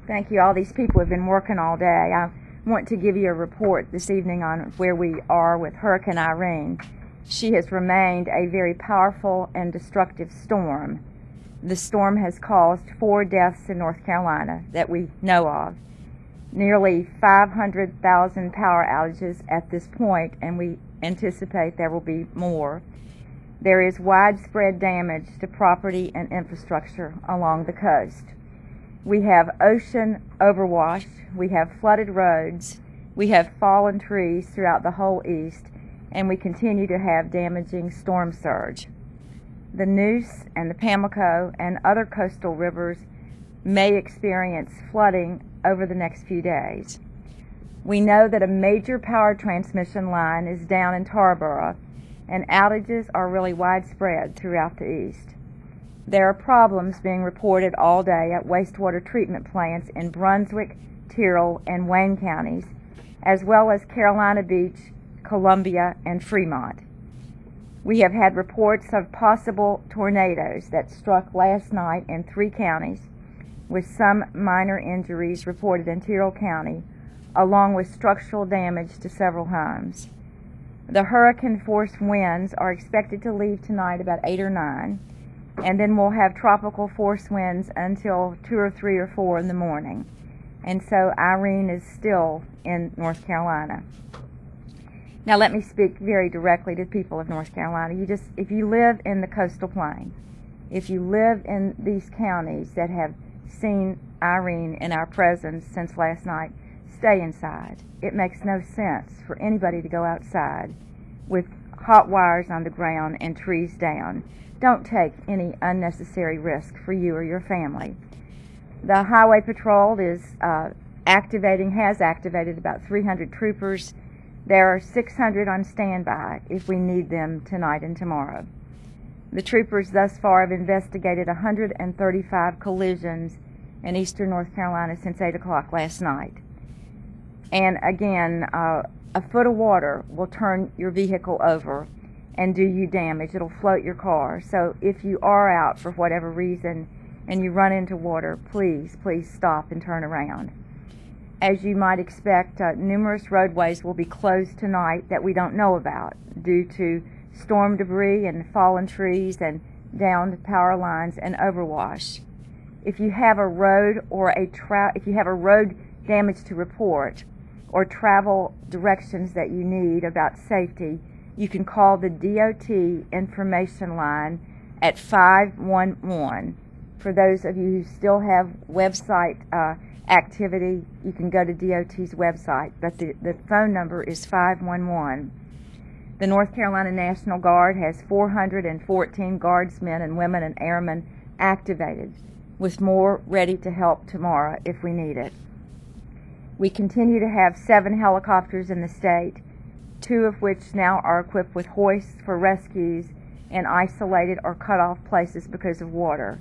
Thank you. All these people have been working all day. I want to give you a report this evening on where we are with Hurricane Irene. She has remained a very powerful and destructive storm. The storm has caused 4 deaths in North Carolina that we know of, nearly 500,000 power outages at this point, and we anticipate there will be more. There is widespread damage to property and infrastructure along the coast. We have ocean overwash, we have flooded roads, we have fallen trees throughout the whole east, and we continue to have damaging storm surge. The Neuse and the Pamlico and other coastal rivers may experience flooding over the next few days. We know that a major power transmission line is down in Tarboro, and outages are really widespread throughout the east. There are problems being reported all day at wastewater treatment plants in Brunswick, Tyrrell, and Wayne counties, as well as Carolina Beach, Columbia, and Fremont. We have had reports of possible tornadoes that struck last night in 3 counties, with some minor injuries reported in Tyrrell County, along with structural damage to several homes. The hurricane-force winds are expected to leave tonight about 8 or 9, and then we'll have tropical force winds until 2 or 3 or 4 in the morning. And so Irene is still in North Carolina. Now let me speak very directly to the people of North Carolina. If you live in the coastal plain, if you live in these counties that have seen Irene in our presence since last night, stay inside. It makes no sense for anybody to go outside with hot wires on the ground and trees down. Don't take any unnecessary risk for you or your family. The Highway Patrol has activated about 300 troopers. There are 600 on standby if we need them tonight and tomorrow. The troopers thus far have investigated 135 collisions in eastern North Carolina since 8 o'clock last night. And again, a foot of water will turn your vehicle over and do you damage. It'll float your car. So if you are out for whatever reason and you run into water, please stop and turn around. As you might expect, numerous roadways will be closed tonight that we don't know about due to storm debris and fallen trees and downed power lines and overwash. If you have a road or if you have a road damage to report or travel directions that you need about safety, you can call the DOT information line at 511. For those of you who still have website activity, you can go to DOT's website, but the phone number is 511. The North Carolina National Guard has 414 guardsmen and women and airmen activated, with more ready to help tomorrow if we need it. We continue to have 7 helicopters in the state, 2 of which now are equipped with hoists for rescues in isolated or cut off places because of water.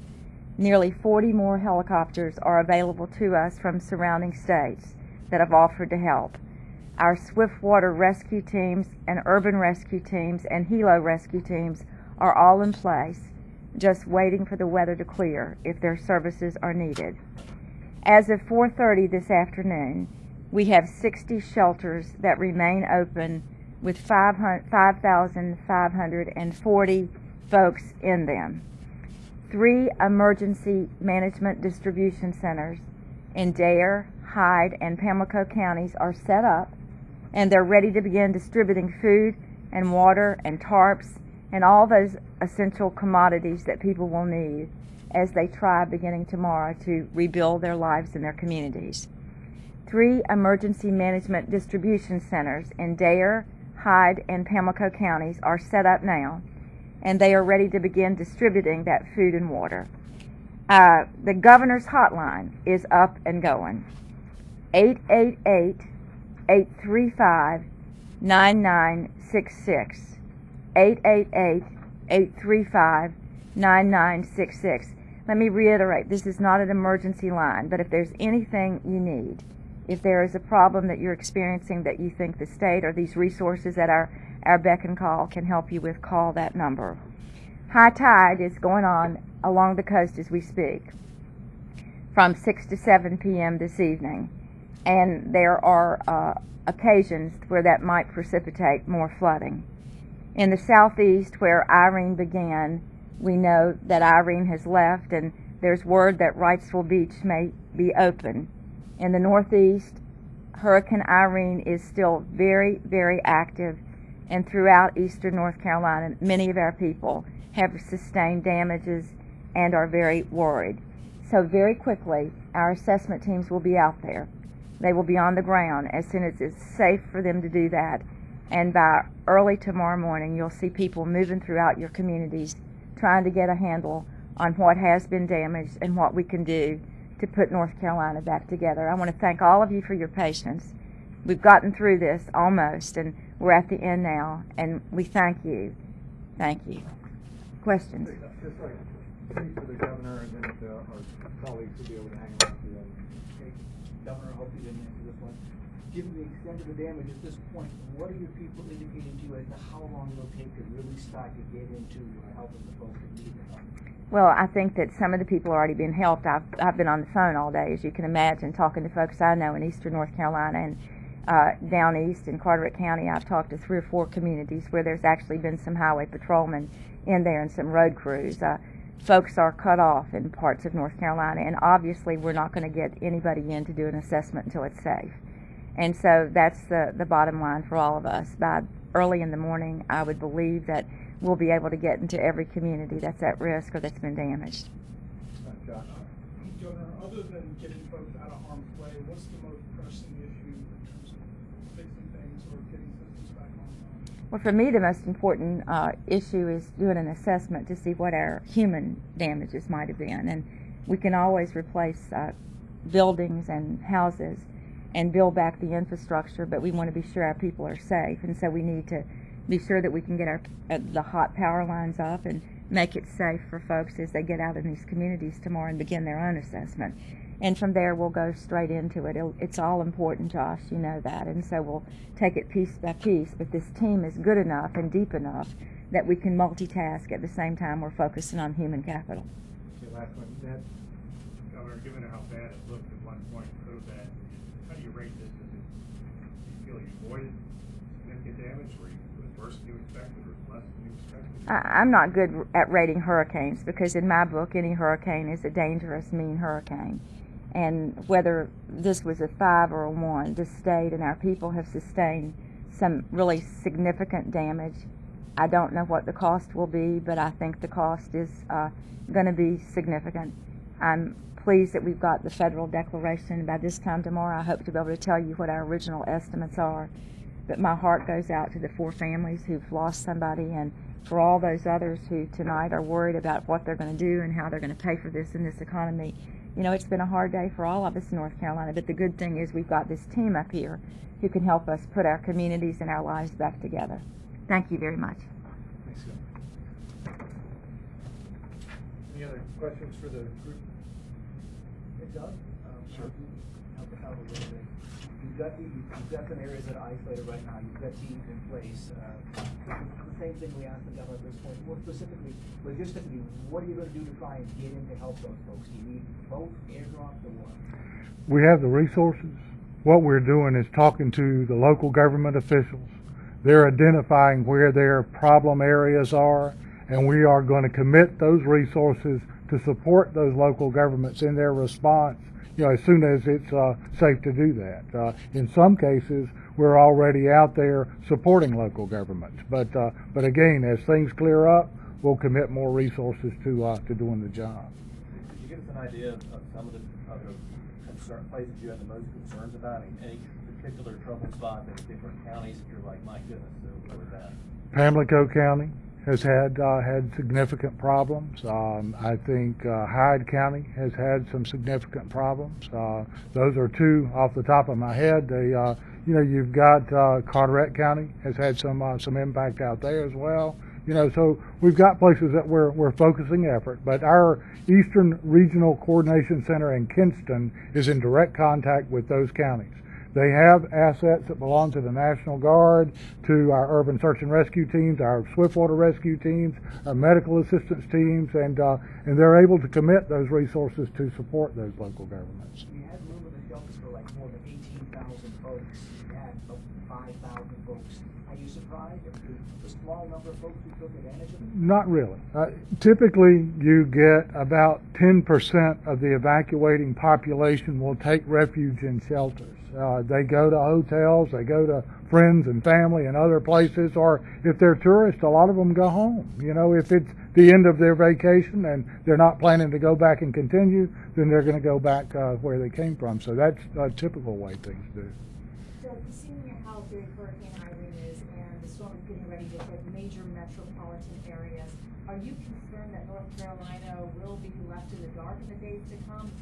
Nearly 40 more helicopters are available to us from surrounding states that have offered to help. Our swiftwater rescue teams and urban rescue teams and helo rescue teams are all in place, just waiting for the weather to clear if their services are needed. As of 4:30 this afternoon, we have 60 shelters that remain open with 5,540 folks in them. 3 emergency management distribution centers in Dare, Hyde, and Pamlico counties are set up, and they're ready to begin distributing food and water and tarps and all those essential commodities that people will need as they try beginning tomorrow to rebuild their lives in their communities. 3 emergency management distribution centers in Dare, Hyde, and Pamlico counties are set up now, and they are ready to begin distributing that food and water. The governor's hotline is up and going. 888-835-9966. 888-835-9966. Let me reiterate, this is not an emergency line, but if there's anything you need, if there is a problem that you're experiencing that you think the state or these resources at our beck and call can help you with, call that number. High tide is going on along the coast as we speak. from 6 to 7 p.m. this evening. And there are occasions where that might precipitate more flooding. In the southeast, where Irene began, we know that Irene has left, and there's word that Wrightsville Beach may be open. In the northeast, Hurricane Irene is still very, very active, and throughout eastern North Carolina, many of our people have sustained damages and are very worried. So very quickly, our assessment teams will be out there. They will be on the ground as soon as it's safe for them to do that. And by early tomorrow morning, you'll see people moving throughout your communities trying to get a handle on what has been damaged and what we can do to put North Carolina back together. I want to thank all of you for your patience. We've gotten through this almost, and we're at the end now, and we thank you. Thank you. Questions? Just like, speak to the governor, and then our colleagues will be able to hang on to that. Okay. Governor, I hope you didn't answer this one. Given the extent of the damage at this point, what are your people indicating to you as to how long it'll take to really start to get into helping the folks that need the help? Well, I think that some of the people are already being helped. I've been on the phone all day, as you can imagine, talking to folks I know in eastern North Carolina, and down east in Carteret County, I've talked to 3 or 4 communities where there's actually been some highway patrolmen in there and some road crews. Folks are cut off in parts of North Carolina, and obviously we're not going to get anybody in to do an assessment until it's safe. And so that's the bottom line for all of us. By early in the morning, I would believe that we'll be able to get into every community that's at risk or that's been damaged. Josh? Governor, other than getting folks out of harm's way, what's the most pressing issue in terms of fixing things or getting systems back on? Well, for me, the most important issue is doing an assessment to see what our human damages might have been. And we can always replace buildings and houses and build back the infrastructure, but we want to be sure our people are safe. And so we need to be sure that we can get the hot power lines up and make it safe for folks as they get out in these communities tomorrow and begin their own assessment. And from there, we'll go straight into it. It's all important, Josh, you know that. And so we'll take it piece by piece. But this team is good enough and deep enough that we can multitask at the same time we're focusing on human capital. Okay, last one, Ned. Governor, given how bad it looked at one point, so bad, how do you rate this? Do you feel you avoided significant damage, or was it worse than you expected, or less than you expected? I'm not good at rating hurricanes because in my book, any hurricane is a dangerous, mean hurricane. And whether this was a 5 or a 1, the state and our people have sustained some really significant damage. I don't know what the cost will be, but I think the cost is going to be significant. I'm pleased that we've got the federal declaration. By this time tomorrow, I hope to be able to tell you what our original estimates are. But my heart goes out to the 4 families who've lost somebody, and for all those others who tonight are worried about what they're going to do and how they're going to pay for this in this economy. You know, it's been a hard day for all of us in North Carolina, but the good thing is we've got this team up here who can help us put our communities and our lives back together. Thank you very much. Thanks, Scott. Any other questions for the group? Hey, Doug? Sure. Help us out a little bit. You've got some areas that are isolated right now. You've got teams in place. The same thing we asked the governor at this point. More specifically, logistically, what are you going to do to try and get in to help those folks? Do you need both airdrops or what? We have the resources. What we're doing is talking to the local government officials. They're identifying where their problem areas are, and we are going to commit those resources to support those local governments in their response, you know, as soon as it's safe to do that. In some cases, we're already out there supporting local governments. But again, as things clear up, we'll commit more resources to doing the job. Could you give us an idea of some of the places you have the most concerns about? Any particular trouble spot in different counties that you're like, my goodness, so what was that? Pamlico County has had significant problems. I think Hyde County has had some significant problems. Those are 2 off the top of my head. You know, you've got Carteret County has had some impact out there as well. You know, so we've got places that we're focusing effort, but our Eastern Regional Coordination Center in Kinston is in direct contact with those counties. They have assets that belong to the National Guard, to our urban search and rescue teams, our swiftwater rescue teams, our medical assistance teams, and they're able to commit those resources to support those local governments. You had room in the shelters for like more than 18,000 folks. You had about 5,000 folks. Are you surprised at the small number of folks who took advantage of it? Not really. Typically, you get about 10% of the evacuating population will take refuge in shelters. They go to hotels, they go to friends and family and other places, or if they're tourists, a lot of them go home. You know, if it's the end of their vacation and they're not planning to go back and continue, then they're going to go back where they came from. So that's a typical way things do. So seeing how big Hurricane Irene is and the storm is getting ready to hit major metropolitan areas, are you concerned that North Carolina will be left in the dark in the days to come?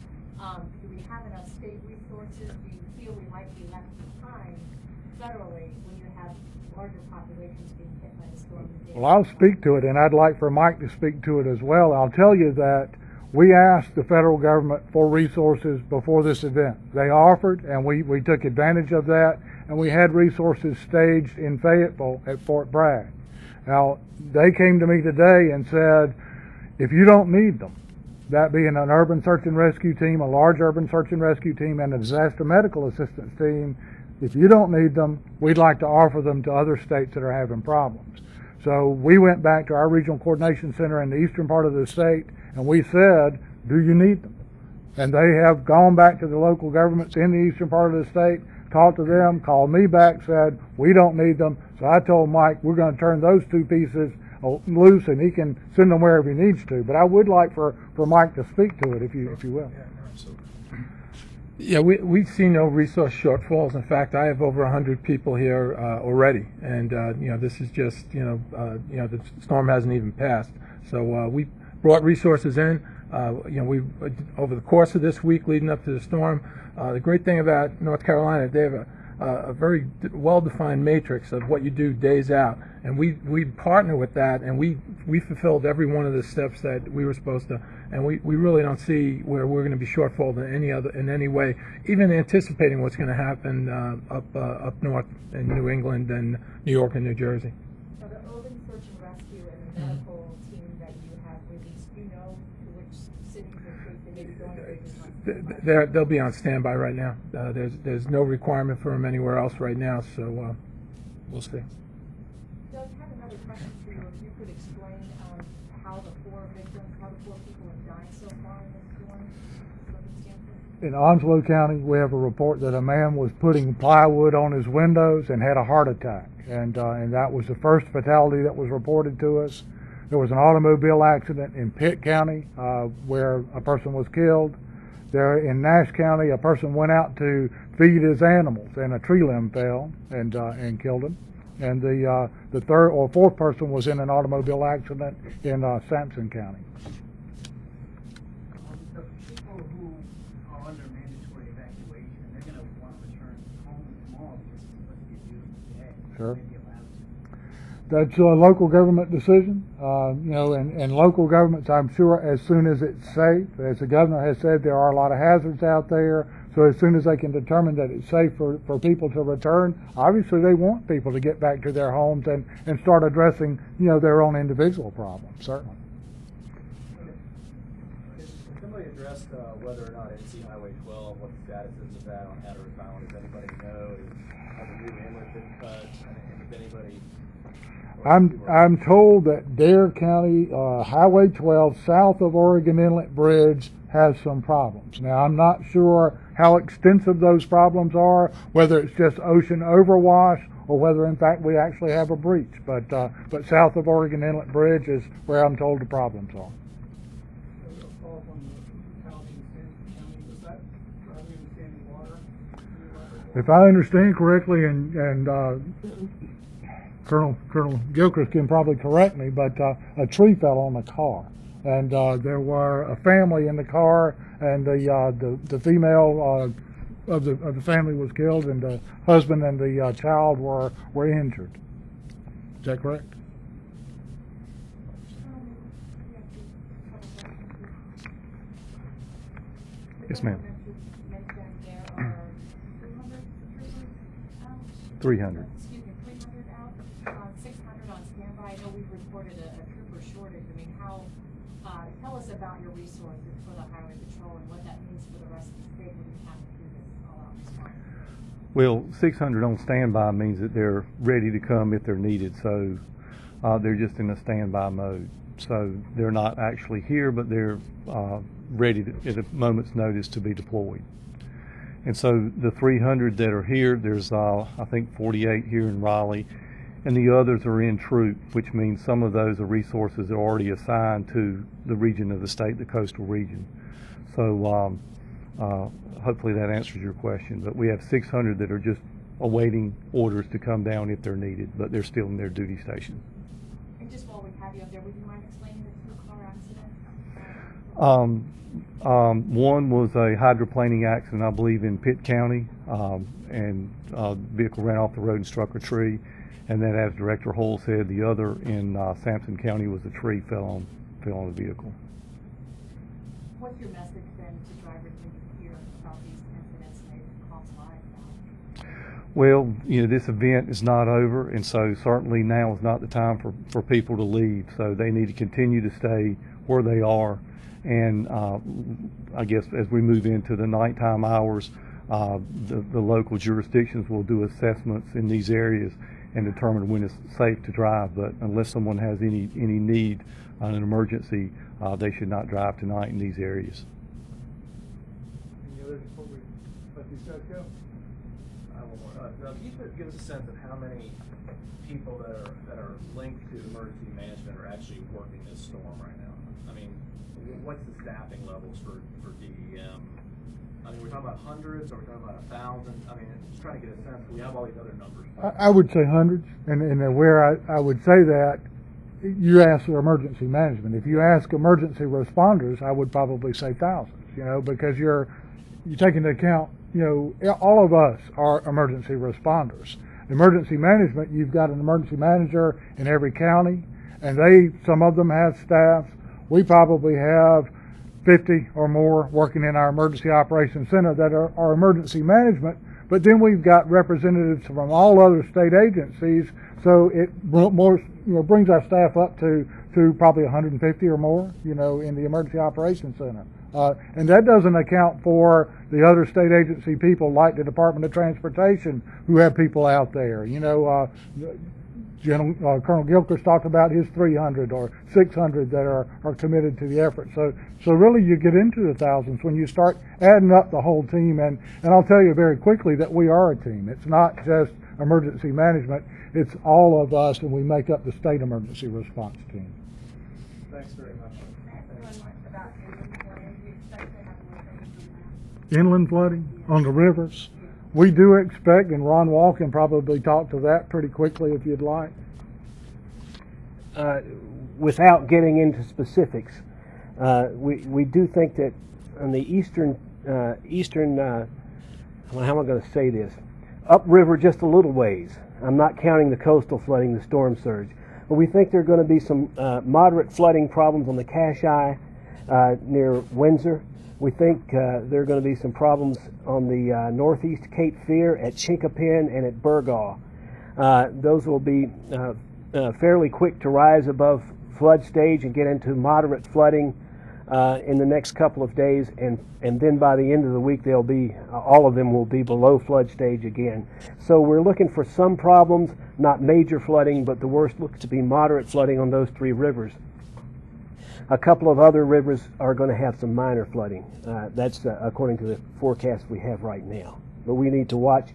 Do we have enough state resources? Do you feel we might be left behind federally when you have larger populations being hit by the storm? Well, I'll speak to it, and I'd like for Mike to speak to it as well. I'll tell you that we asked the federal government for resources before this event. They offered, and we took advantage of that, and we had resources staged in Fayetteville at Fort Bragg. Now, they came to me today and said, if you don't need them, that being an urban search and rescue team, a large urban search and rescue team, and a disaster medical assistance team, if you don't need them, we'd like to offer them to other states that are having problems. So we went back to our regional coordination center in the eastern part of the state, and we said, do you need them? And they have gone back to the local governments in the eastern part of the state, talked to them, called me back, said, we don't need them. So I told Mike, we're going to turn those two pieces loose, and he can send them wherever he needs to. But I would like for Mike to speak to it, if you will. Yeah, we've seen no resource shortfalls. In fact, I have over 100 people here already, and this is just the storm hasn't even passed. So we brought resources in. We over the course of this week leading up to the storm. The great thing about North Carolina, they have a very well-defined matrix of what you do days out, and we partner with that, and we fulfilled every one of the steps that we were supposed to, and we really don't see where we're going to be shortfalled in any way, even anticipating what's going to happen up north in New England and New York and New Jersey. So the urban search and rescue and the medical team that you have released, do you know to which cities or states they may be going to? They'll be on standby right now. There's no requirement for them anywhere else right now, so we'll see. Doug, I have another question for you. If you could explain how the four people have died so far in this storm circumstances? In Onslow County, we have a report that a man was putting plywood on his windows and had a heart attack, and that was the first fatality that was reported to us. There was an automobile accident in Pitt County where a person was killed. There in Nash County, a person went out to feed his animals, and a tree limb fell and killed him. And the third or fourth person was in an automobile accident in Sampson County. The people who are under mandatory evacuation, they're going to want to return home tomorrow because it's supposed to be a beautiful day. Sure. That's a local government decision, and local governments, I'm sure, as soon as it's safe, as the governor has said, there are a lot of hazards out there, so as soon as they can determine that it's safe for people to return, obviously they want people to get back to their homes and start addressing, their own individual problems, certainly. Somebody addressed whether or not NC Highway 12, what the status is of that on Hatteras Island. Does anybody know? Has a new inlet been cut? And if anybody... I'm told that Dare County Highway 12 south of Oregon Inlet Bridge has some problems. Now, I'm not sure how extensive those problems are, whether it's just ocean overwash or whether in fact we actually have a breach. But south of Oregon Inlet Bridge is where I'm told the problems are. If I understand correctly, and Colonel Gilchrist can probably correct me, but a tree fell on the car, and there were a family in the car, and the female of the family was killed, and the husband and the child were injured. Is that correct? Yes, ma'am. 300. Excuse me, 300 out, 600 on standby. I know we've reported a trooper shortage. I mean, tell us about your resources for the highway patrol and what that means for the rest of the state when you have to do this all-out response. Well, 600 on standby means that they're ready to come if they're needed, so they're just in a standby mode. So they're not actually here, but they're ready at a moment's notice to be deployed. And so the 300 that are here, there's I think 48 here in Raleigh, and the others are in troop, which means some of those are resources that are already assigned to the region of the state, the coastal region. So hopefully that answers your question. But we have 600 that are just awaiting orders to come down if they're needed, but they're still in their duty station. And just while we have you up there, would you mind explaining the two-car accident? One was a hydroplaning accident, I believe, in Pitt County, and the vehicle ran off the road and struck a tree. And then, as Director Hull said, the other in Sampson County was a tree fell on the vehicle. What's your message then to drivers when you hear about these incidents and they cost lives now? Well, this event is not over, and so certainly now is not the time for people to leave. So they need to continue to stay where they are. And I guess as we move into the nighttime hours, the local jurisdictions will do assessments in these areas and determine when it's safe to drive. But unless someone has any need on an emergency, they should not drive tonight in these areas. Any others before we let these guys go? Can you give us a sense of how many people that are linked to emergency management are actually working this storm right now? I mean, what's the staffing levels for DEM? I mean, we're talking about hundreds, or we're talking about 1,000? I mean, just trying to get a sense. We have all these other numbers. I would say hundreds, and where I would say that, you ask for emergency management. If you ask emergency responders, I would probably say thousands, because you take into account, all of us are emergency responders. Emergency management, you've got an emergency manager in every county, and some of them have staffs. We probably have 50 or more working in our emergency operations center that are emergency management, but then we've got representatives from all other state agencies, so it brings our staff up to probably 150 or more, in the emergency operations center. And that doesn't account for the other state agency people like the Department of Transportation who have people out there. Colonel Gilchrist talked about his 300 or 600 that are committed to the effort. So really you get into the thousands when you start adding up the whole team. And I'll tell you very quickly that we are a team. It's not just emergency management. It's all of us, and we make up the state emergency response team. Thanks very much. Inland flooding on the rivers. We do expect, and Ron Wall can probably talk to that pretty quickly if you'd like. Without getting into specifics, we do think that on the eastern, how am I going to say this? Upriver just a little ways. I'm not counting the coastal flooding, the storm surge. But we think there are going to be some moderate flooding problems on the Casci near Windsor. We think there are going to be some problems on the northeast Cape Fear, at Chinkapin, and at Burgaw. Those will be fairly quick to rise above flood stage and get into moderate flooding in the next couple of days, and then by the end of the week they'll be all of them will be below flood stage again. So we're looking for some problems, not major flooding, but the worst looks to be moderate flooding on those three rivers. A couple of other rivers are going to have some minor flooding. That's according to the forecast we have right now. But we need to watch